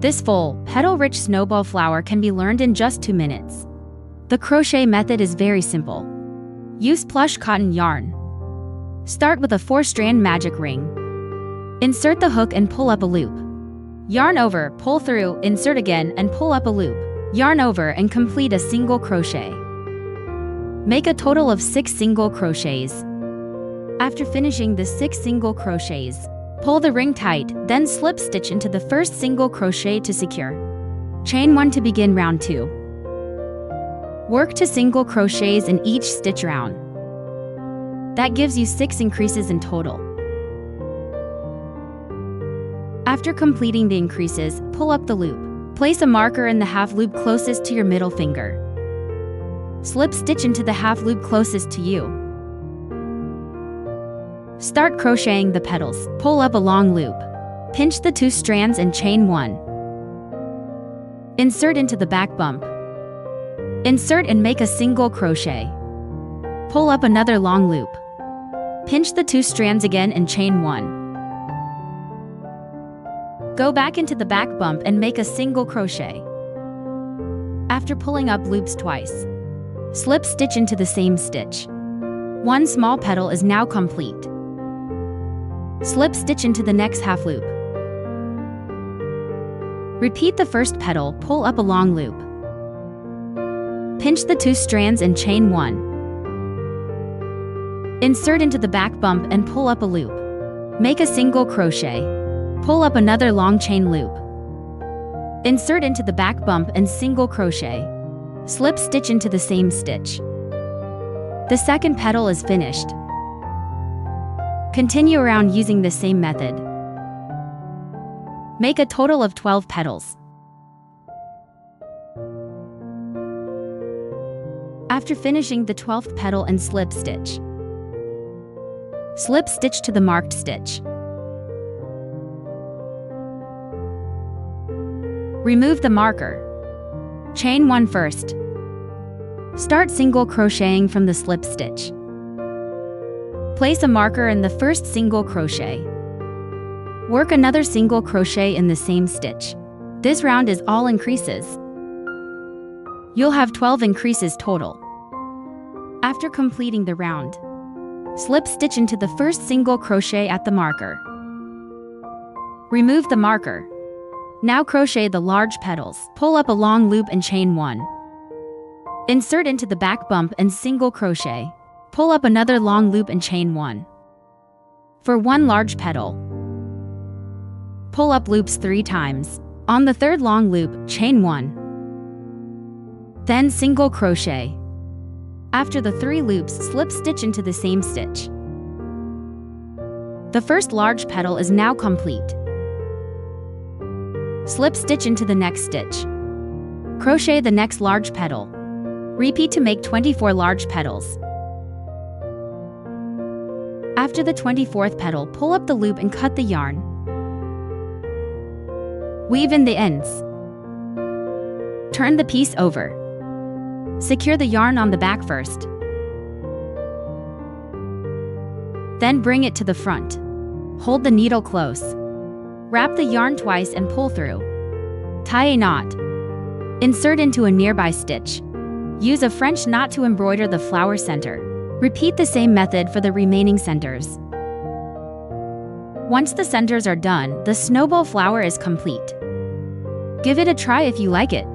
This full, petal-rich snowball flower can be learned in just 2 minutes. The crochet method is very simple. Use plush cotton yarn. Start with a 4-strand magic ring. Insert the hook and pull up a loop. Yarn over, pull through, insert again and pull up a loop. Yarn over and complete a single crochet. Make a total of 6 single crochets. After finishing the 6 single crochets, pull the ring tight, then slip stitch into the first single crochet to secure. Chain 1 to begin round 2. Work 2 single crochets in each stitch round. That gives you 6 increases in total. After completing the increases, pull up the loop. Place a marker in the half loop closest to your middle finger. Slip stitch into the half loop closest to you. Start crocheting the petals. Pull up a long loop. Pinch the 2 strands and chain 1. Insert into the back bump. Insert and make a single crochet. Pull up another long loop. Pinch the 2 strands again and chain 1. Go back into the back bump and make a single crochet. After pulling up loops twice, slip stitch into the same stitch. 1 small petal is now complete. Slip stitch into the next half loop. Repeat the first petal, pull up a long loop. Pinch the 2 strands and chain 1. Insert into the back bump and pull up a loop. Make a single crochet. Pull up another long chain loop. Insert into the back bump and single crochet. Slip stitch into the same stitch. The second petal is finished. Continue around using the same method. Make a total of 12 petals. After finishing the 12th petal and slip stitch, slip stitch to the marked stitch. Remove the marker. Chain 1 first. Start single crocheting from the slip stitch. Place a marker in the first single crochet. Work another single crochet in the same stitch. This round is all increases. You'll have 12 increases total. After completing the round, slip stitch into the first single crochet at the marker. Remove the marker. Now crochet the large petals. Pull up a long loop and chain 1. Insert into the back bump and single crochet. Pull up another long loop and chain 1. For 1 large petal, pull up loops 3 times. On the 3rd long loop, chain 1. Then single crochet. After the 3 loops, slip stitch into the same stitch. The first large petal is now complete. Slip stitch into the next stitch. Crochet the next large petal. Repeat to make 24 large petals. After the 24th petal, pull up the loop and cut the yarn. Weave in the ends. Turn the piece over. Secure the yarn on the back first. Then bring it to the front. Hold the needle close. Wrap the yarn twice and pull through. Tie a knot. Insert into a nearby stitch. Use a French knot to embroider the flower center. Repeat the same method for the remaining centers. Once the centers are done, the snowball flower is complete. Give it a try if you like it.